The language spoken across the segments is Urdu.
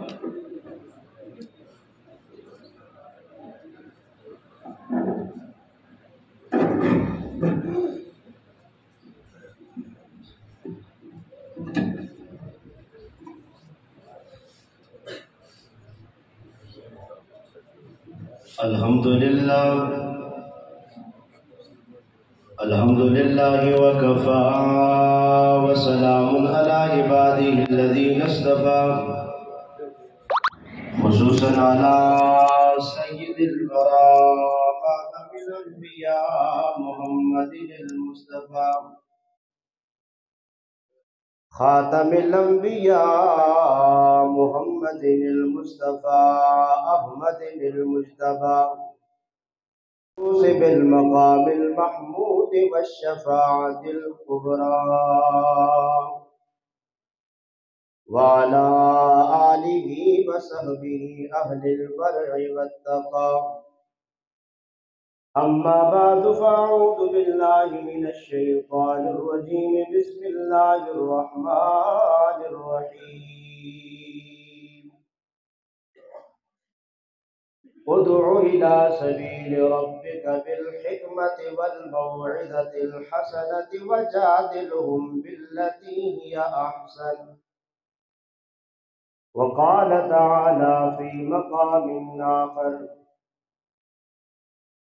الحمد لله وكفى وسلام على عباده الذين اصطفى خصوصا على سيد الورى خاتم الأنبياء محمد المصطفى خاتم الأنبياء محمد المصطفى أحمد المجتبى بالمقام المحمود والشفاعة الكبرى وعلى آله وصحبه أهل البر والتقى أما بعد فأعوذ بالله من الشيطان الرجيم بسم الله الرحمن الرحيم ادع إلى سبيل ربك بالحكمة والموعظة الحسنة وجادلهم بالتي هي أحسن وقال تعالى في مقام آخر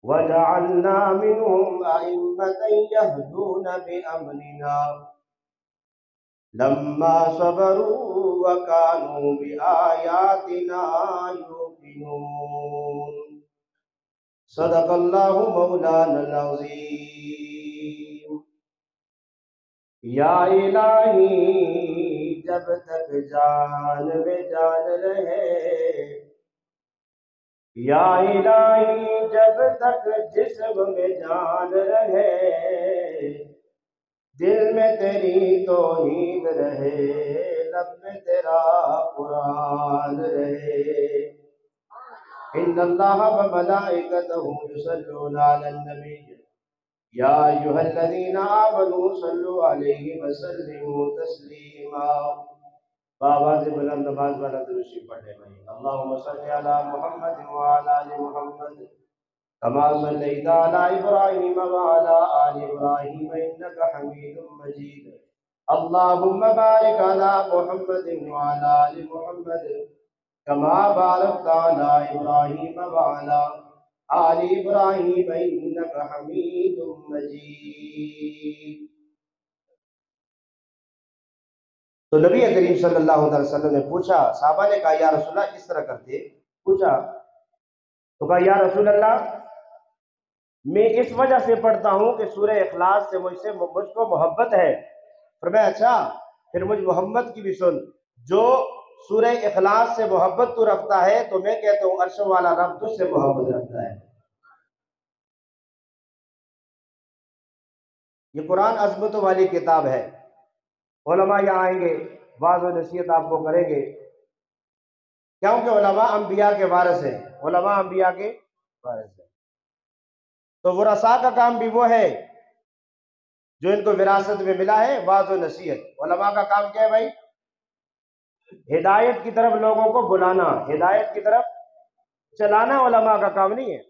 وجعلنا منهم أئمة يهدون بأمرنا لما صبروا وكانوا بآياتنا يوقنون صدق الله مولانا العظيم یا الہی جب تک جان میں جان رہے یا الہی جب تک جسم میں جان رہے دل میں تیری توحید رہے لب میں تیرا قرآن رہے ان اللہ وملائکتہ یصلون علی النبی یا ایھا الذین آمنوا صلوا علیہ وسلموا تسلیما بآواز بلند نماز والا درود شریف پڑھ لیں بھائی اللہم صلی علی محمد وعلی آل محمد کما صلیت علی ابراہیم وعلی آل ابراہیم انک حمید مجید اللہم بارک علی محمد وعلی آل محمد کما بارکت علی ابراہیم وعلی آل ابراہیم انک حمید مجید۔ تو نبی کریم صلی اللہ علیہ وسلم نے پوچھا، صحابہ نے کہا یا رسول اللہ اس طرح کرتے پوچھا تو کہا یا رسول اللہ میں اس وجہ سے پڑھتا ہوں کہ سورہ اخلاص سے مجھ کو محبت ہے۔ فرمایا اچھا پھر مجھ محمد کی بھی سن، جو سورہ اخلاص سے محبت تو رکھتا ہے تو میں کہتا ہوں عرش والا رب تجھ سے محبت رکھتا ہے۔ یہ قرآن عظمتوں والی کتاب ہے، علماء یہاں آئیں گے واعظ و نصیحت آپ کو کریں گے، کیونکہ علماء انبیاء کے وارث ہیں، علماء انبیاء کے وارث ہیں۔ تو ورثاء کا کام بھی وہ ہے جو ان کو وراثت میں ملا ہے واعظ و نصیحت۔ علماء کا کام کیا ہے بھائی؟ ہدایت کی طرف لوگوں کو بلانا، ہدایت کی طرف چلانا علماء کا کام نہیں ہے۔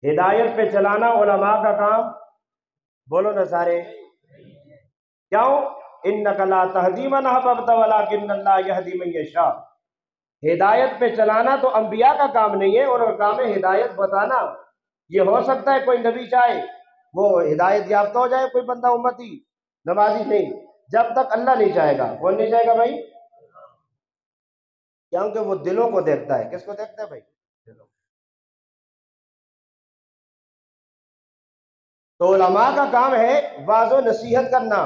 ہدایت پہ چلانا علماء کا کام بولو نہ سارے، کیوں؟ انک لا تہدی من احببت ولکن اللہ یہدی من یشاء۔ ہدایت پہ چلانا تو انبیاء کا کام نہیں ہے، اور کام ہے ہدایت بتانا۔ یہ ہو سکتا ہے کوئی نبی چاہے وہ ہدایت یافتہ ہو جائے کوئی بندہ امتی نمازی نہیں، جب تک اللہ نہیں چاہے گا۔ کون نہیں چاہے گا بھائی؟ کیونکہ وہ دلوں کو دیکھتا ہے۔ کس کو دیکھتا ہے بھائی؟ دلوں۔ تو علماء کا کام ہے واعظ و نصیحت کرنا،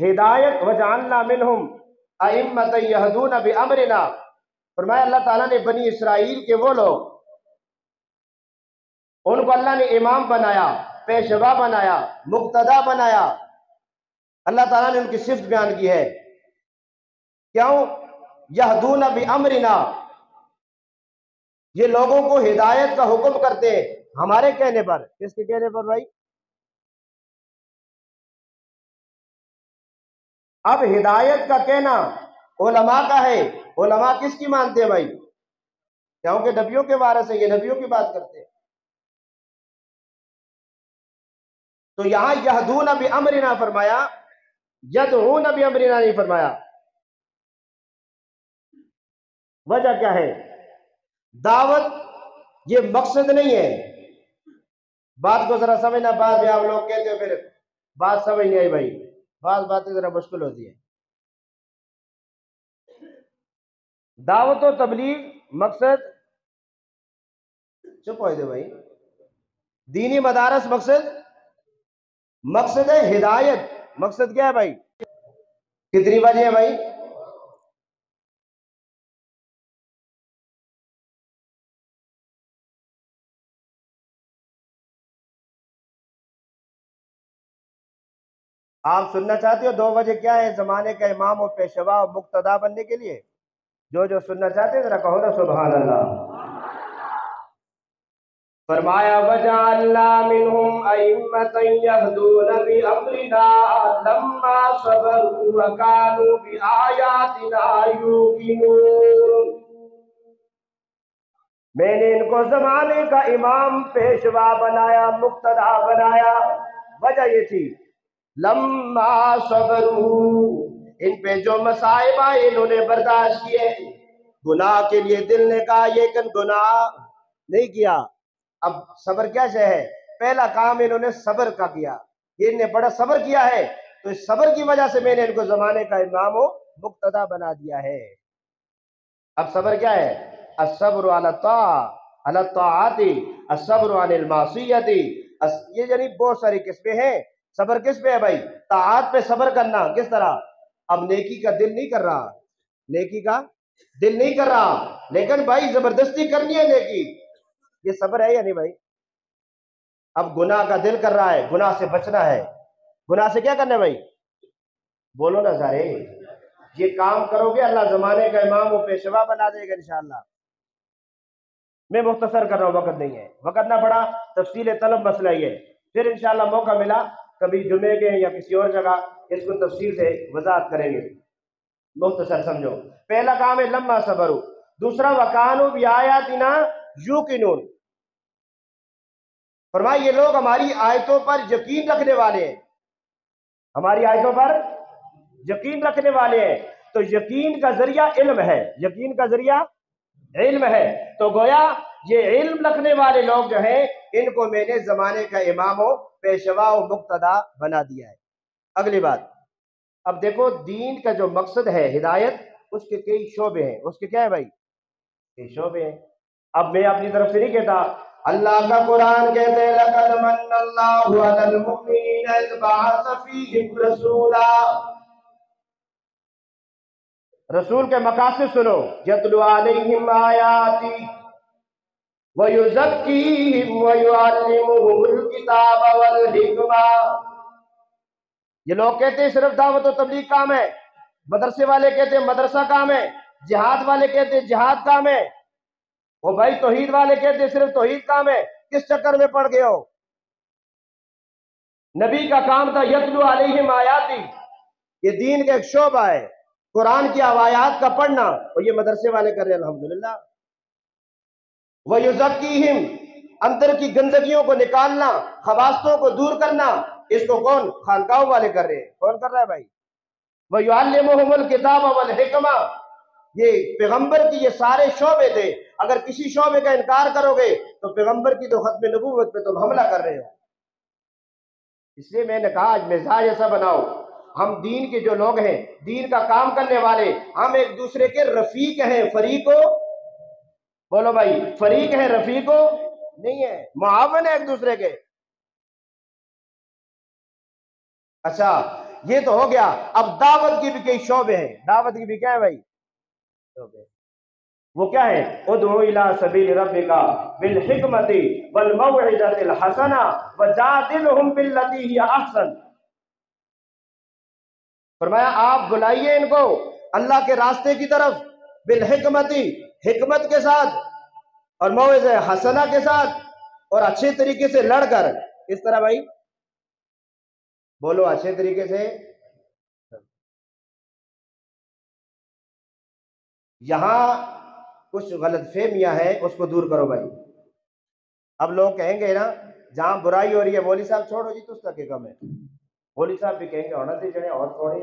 ہدایت وجعلنا منہم ائمۃ یہدون بامرنا۔ فرمایا اللہ تعالیٰ نے بنی اسرائیل کے وہ لوگ، ان کو اللہ نے امام بنایا، پیشوا بنایا، مقتدا بنایا۔ اللہ تعالیٰ نے ان کی صفت بیان کی ہے، کیوں؟ یہدون بامرنا، یہ لوگوں کو ہدایت کا حکم کرتے ہیں ہمارے کہنے پر۔ کس کے کہنے پر بھائی؟ اب ہدایت کا کہنا علماء کا ہے. علماء کس کی مانتے ہیں بھائی؟ کیونکہ نبیوں کے وارث ہیں، یہ نبیوں کی بات کرتے ہیں. تو یہاں یہدون بامرنا فرمایا، یدعون بامرنا نہیں فرمایا. وجہ کیا ہے؟ دعوت یہ مقصد نہیں ہے. بات کو ذرا سمجھنا. بعد میں آپ لوگ کہتے ہو پھر بات سمجھ نہیں آئی بھائی. بعض باتیں ذرا مشکل ہوتی ہے. دعوت و تبلیغ مقصد، چپ ہوئے تھے بھائی. دینی مدارس مقصد ہے ہدایت. مقصد کیا ہے بھائی؟ کتنی وجہ ہے بھائی؟ آپ سننا چاہتے ہو 2 وجہ کیا ہے زمانے کا امام و پیشوا و مقتدا بننے کے لیے؟ جو سننا چاہتے ہیں ذرا کہو نا سبحان اللہ. فرمایا وجعلنا منهم ائمة يهدون بأمرنا لما صبروا وكانوا بآياتنا يوقنون. میں نے ان کو زمانے کا امام پیشوا بنایا، مقتدا بنایا. وجہ یہ تھی لما صبروا، ان پہ جو مصائب آئے انہوں نے برداشت کیے. گناہ کے لیے دل نے کہا یہ گناہ نہیں کیا. اب صبر کیا ہے؟ پہلا کام انہوں نے صبر کا کیا. یہ انہوں نے بڑا صبر کیا ہے، تو اس صبر کی وجہ سے میں نے ان کو زمانے کا امام و مقتدا بنا دیا ہے. اب صبر کیا ہے؟ الصبر علی الطاعات، الصبر عن المعصیت. یہ یعنی بہت ساری قسمیں ہیں. صبر کس پہ ہے بھائی؟ طاعات پہ صبر کرنا. کس طرح؟ اب نیکی کا دل نہیں کر رہا، نیکی کا دل نہیں کر رہا، لیکن بھائی زبردستی کرنی ہے نیکی. یہ صبر ہے یا نہیں بھائی؟ اب گناہ کا دل کر رہا ہے، گناہ سے بچنا ہے. گناہ سے کیا کرنا ہے بھائی؟ بولو نا سارے. یہ کام کرو گے اللہ زمانے کا امام و پیشوا بنا دے گا انشاءاللہ. میں مختصر کر رہا ہوں، وقت نہیں ہے. وقت نہ پڑا تفصیل طلب مسئلہ یہ. پھر انشاءاللہ موقع ملا کبھی جمعے کے یا کسی اور جگہ اس کو تفصیل سے وضاحت کریں گے. مختصر سمجھو. پہلا کام ہے لما صبروا. دوسرا وکانوا بآیاتنا یوقنون. فرمایا یہ لوگ ہماری آیتوں پر یقین رکھنے والے ہیں. ہماری آیتوں پر یقین رکھنے والے ہیں. تو یقین کا ذریعہ علم ہے. یقین کا ذریعہ علم ہے. تو گویا یہ علم رکھنے والے لوگ جو ہیں ان کو میں نے زمانے کا امام و پیشوا و مقتدا بنا دیا ہے. اگلی بات، اب دیکھو دین کا جو مقصد ہے ہدایت، اس کے کئی شعبے ہیں. اس کے کیا ہے بھائی؟ کئی شعبے ہیں. اب میں اپنی طرف سے نہیں کہتا. اللہ کا قرآن کہتے ہیں لَقَدْ مَنَّ اللَّهُ عَلَى الْمُؤْمِنِينَ إِذْ بَعَثَ فِيهِمْ رَسُولًا. رسول کے مقاصد سنو. يَتْلُو عَلَيْهِمْ آيَاتِهِ وَيُزَكِّيهِمْ وَيُعَلِّمُهُمُ الْكِتَابَ وَالْحِكْمَةَ. یہ لوگ کہتے ہیں صرف دعوت و تبلیغ کام ہے. مدرسے والے کہتے ہیں مدرسہ کام ہے. جہاد والے کہتے ہیں جہاد کام ہے. وہ بھائی توحید والے کہتے ہیں صرف توحید کام ہے. کس چکر میں پڑ گئے ہو؟ نبی کا کام تھا یتلو علیہم آیاتی. یہ دین کا ایک شعبہ ہے، قرآن کی آیات کا پڑھنا، اور یہ مدرسے والے کر رہے ہیں الحمدللہ. وَيُزَكِّيهِمْ، اندر کی گندگیوں کو نکالنا، خباثتوں کو دور کرنا. اس کو کون؟ خانقاہوں والے کر رہے ہیں. کون کر رہا ہے بھائی؟ وَيُعَلِّمُهُمُ الْكِتَابَ وَالْحِكْمَةَ. یہ پیغمبر کی یہ سارے شعبے تھے. اگر کسی شعبے کا انکار کرو گے تو پیغمبر کی تو ختم نبوت پہ تم حملہ کر رہے ہو. اس لیے میں نے کہا آج مزاج ایسا بناؤ، ہم دین کے جو لوگ ہیں، دین کا کام کرنے والے، ہم ایک دوسرے کے رفیق ہیں. فریقو بولو بھائی، فریق ہیں، رفیقو نہیں ہے. معاون ہے ایک دوسرے کے. اچھا یہ تو ہو گیا. اب دعوت کی بھی کئی شعبے ہیں. دعوت کی بھی کیا ہے بھائی؟ شعبے. وہ کیا ہے؟ ادعو الی سبیل ربک بالحکمت والموعظۃ الحسنہ وجادلہم باللتی ہی احسن. فرمایا آپ بلائیے ان کو اللہ کے راستے کی طرف، بالحکمت، حکمت کے ساتھ، اور موعظہ حسنہ کے ساتھ، اور اچھے طریقے سے لڑ کر. اس طرح بھائی بولو، اچھے طریقے سے یہاں کچھ غلط فہمیاں ہیں، اس کو دور کرو بھائی۔ اب لوگ کہیں گے نا جہاں برائی ہو رہی ہے مولوی صاحب چھوڑو جی تس تک کم ہے، مولوی صاحب بھی کہیں گے ہونا تھے جڑے اور تھوڑے،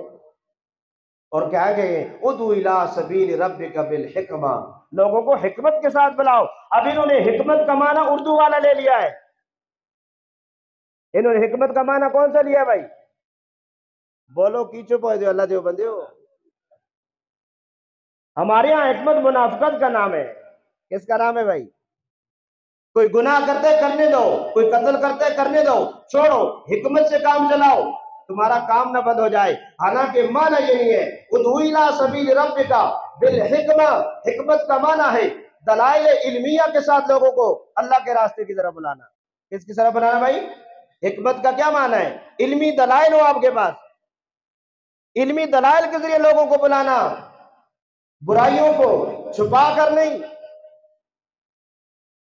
اور کیا کہ ادعو الی سبیل ربک بالحکمہ، لوگوں کو حکمت کے ساتھ بلاؤ۔ اب انہوں نے حکمت کا معنی اردو والا لے لیا ہے، انہوں نے حکمت کا معنی کون سا لیا ہے بھائی؟ بولو کی چپ ہو جو اللہ دیو بندے ہو۔ ہمارے ہاں حکمت منافقت کا نام ہے۔ کس کا نام ہے بھائی؟ کوئی گناہ کرتے کرنے دو، کوئی قتل کرتے کرنے دو، چھوڑو، حکمت سے کام چلاؤ، تمہارا کام نہ بند ہو جائے۔ حالانکہ معنی یہی ہے ادعو الی سبیل ربک بالحکمہ، حکمت کا معنی ہے دلائل علمیہ کے ساتھ لوگوں کو اللہ کے راستے کی طرف بلانا۔ کس کی طرف بلانا بھائی؟ حکمت کا کیا معنی ہے؟ علمی دلائل ہو آپ کے پاس، علمی دلائل کے ذریعے لوگوں کو بلانا، برائیوں کو چھپا کر نہیں۔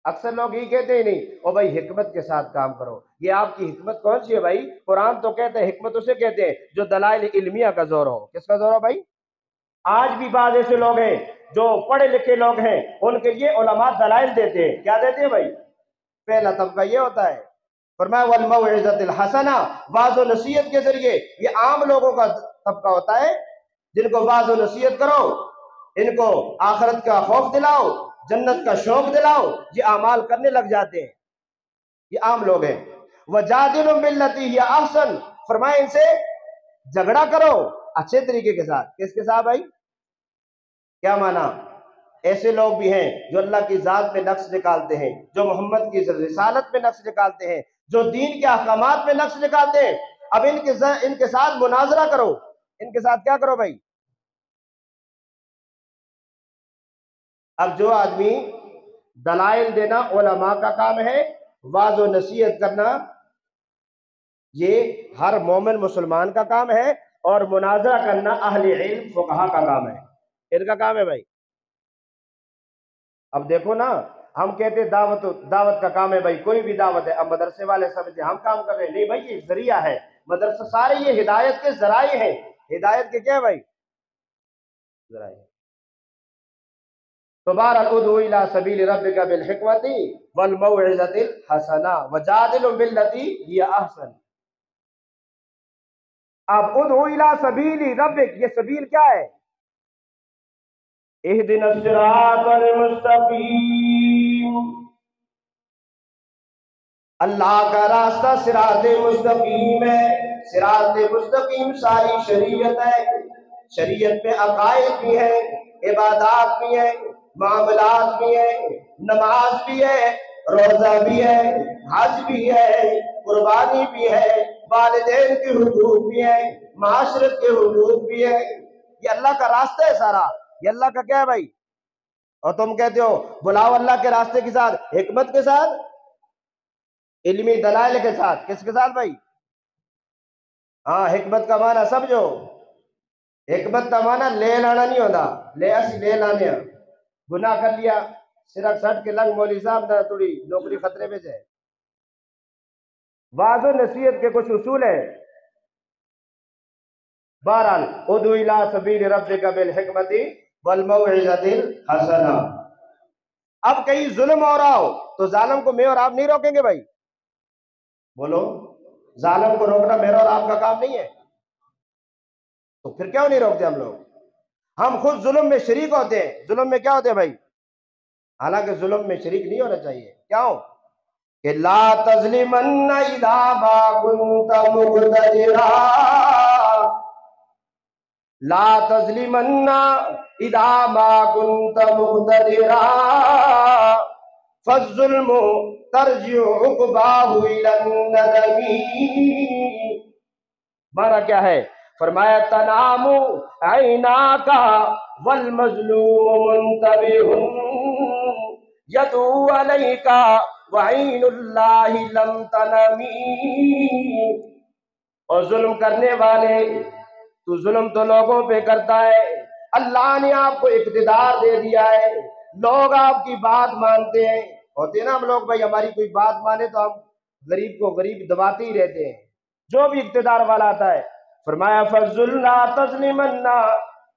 اکثر لوگ یہ کہتے ہی نہیں او بھائی حکمت کے ساتھ کام کرو۔ یہ آپ کی حکمت کون سی ہے بھائی؟ قرآن تو کہتے ہیں حکمت اسے کہتے ہیں جو دلائل علمیہ کا زور ہو۔ کس کا زور ہو بھائی؟ آج بھی بعض ایسے لوگ ہیں جو پڑھے لکھے لوگ ہیں، ان کے لیے علماء دلائل دیتے ہیں۔ کیا دیتے ہیں بھائی؟ پہلا طبقہ یہ ہوتا ہے، فرمایا والموعظۃ الحسنہ، واعظ و نصیحت کے ذریعے۔ یہ عام لوگوں کا طبقہ ہوتا ہے جن کو واعظ و نصیحت کرو، ان کو آخرت کا خوف دلاؤ، جنت کا شوق دلاؤ، یہ اعمال کرنے لگ جاتے ہیں، یہ عام لوگ ہیں۔ وَجَادِلُهُم بِالَّتِي هِيَ أَحْسَنُ، فرمائے ان سے جھگڑا کرو اچھے طریقے کے ساتھ۔ کس کے ساتھ بھائی؟ کیا معنی؟ ایسے لوگ بھی ہیں جو اللہ کی ذات میں نقص نکالتے ہیں، جو محمد کی رسالت میں نقص نکالتے ہیں، جو دین کے احکامات میں نقص نکالتے ہیں۔ اب ان کے ساتھ مناظرہ کرو، ان کے ساتھ کیا کرو بھائی؟ اب جو آدمی دلائل دینا علماء کا کام ہے، واعظ و نصیحت کرنا یہ ہر مومن مسلمان کا کام ہے، اور مناظرہ کرنا اہل علم فقہا کا کام ہے، ان کا کام ہے بھائی۔ اب دیکھو نا، ہم کہتے دعوت کا کام ہے بھائی، کوئی بھی دعوت ہے، اب مدرسے والے سمجھتے ہم کام کر رہے ہیں، نہیں بھائی یہ ذریعہ ہے، مدرسہ سارے یہ ہدایت کے ذرائع ہیں۔ ہدایت کے کیا ہے بھائی؟ ذرائع۔ تو بہرحال ادعو الی سبیل ربک بالحکمۃ والموعظۃ الحسنہ وجادلہم باللتی ہی احسن۔ اب ادعو الی سبیل ربک، یہ سبیل کیا ہے؟ اہدنا الصراط المستقیم، اللہ کا راستہ صراط مستقیم ہے۔ صراط مستقیم ساری شریعت ہے، شریعت میں عقائد بھی ہیں، عبادات بھی ہیں، معاملات بھی ہیں، نماز بھی ہے، روزہ بھی ہے، حج بھی ہے، قربانی بھی ہے، والدین کے حقوق بھی ہیں، معاشرت کے حقوق بھی ہیں۔ یہ اللہ کا راستہ ہے سارا، یہ اللہ کا کیا ہے بھائی؟ اور تم کہتے ہو بلاؤ اللہ کے راستے کے ساتھ، حکمت کے ساتھ، علمی دلائل کے ساتھ۔ کس کے ساتھ بھائی؟ ہاں، حکمت کا معنی سمجھو، حکمت کا معنی لے لانا نہیں ہوتا، لے اسی لے لانے ہیں۔ گناہ کر لیا، سرک سٹ کے لنگ مولوی صاحب نہ تھوڑی نوکری خطرے میں سے۔ واعظ و نصیحت کے کچھ اصول ہیں۔ بہرحال ادعو الی سبیل ربک بالحکمۃ والموعظۃ الحسنہ۔ اب کہیں ظلم ہو رہا ہو تو ظالم کو میں اور آپ نہیں روکیں گے بھائی؟ بولو، ظالم کو روکنا میرا اور آپ کا کام نہیں ہے؟ تو پھر کیوں نہیں روکتے ہم لوگ؟ ہم خود ظلم میں شریک ہوتے ہیں۔ ظلم میں کیا ہوتے ہیں بھائی؟ حالانکہ ظلم میں شریک نہیں ہونا چاہیے۔ کیوں؟ کہ لا تظلمن اذا ما كنت مقتدرا، لا تظلمن اذا ما كنت مقتدرا فالظلم ترجع عقباه الى الندم۔ معنی کیا ہے؟ فرمایا تنام عیناک والمظلوم منتبہ یدعو علیک وعین اللہ لم تنمی۔ اور ظلم کرنے والے، تو ظلم تو لوگوں پہ کرتا ہے، اللہ نے آپ کو اقتدار دے دیا ہے، لوگ آپ کی بات مانتے ہیں۔ ہوتے نا ہم لوگ بھائی، ہماری کوئی بات مانے تو ہم غریب کو غریب دباتے ہی رہتے ہیں، جو بھی اقتدار والا آتا ہے۔ فرمایا فَالظُّلْمَ لَا تَظْلِمَنَّ،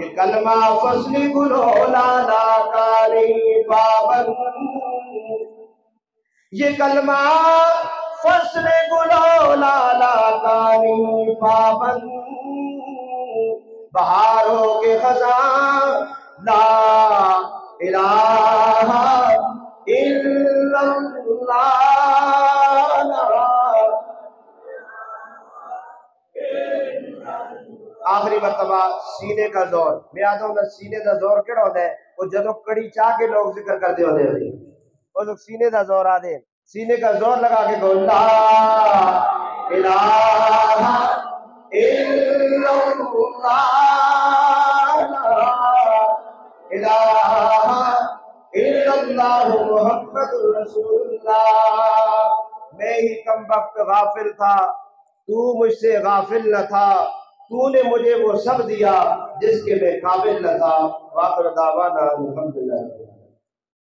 یہ کلمہ فصل گلو لالا کاری پابند، یہ کلمہ فصل گلو لالا کاری پابند، بہاروں کے خزاں لا الہ الا اللہ، آخری مرتبہ سینے کا زور میں آتا ہوں نا، سینے کا زور کیڑا ہوتا ہے؟ وہ جدو کڑی چاہ کے لوگ ذکر کرتے ہوتے ہیں، وہ لوگ سینے کا زور آدھے، سینے کا زور لگا کے کہو لا الہ الا اللہ، لا الہ الا اللہ محمد رسول اللہ۔ میں ہی کم وقت غافل تھا، تو مجھ سے غافل نہ تھا، تو نے مجھے وہ سب دیا جس کے میں قابل نہ تھا۔ وآخر دعوانا الحمدللہ۔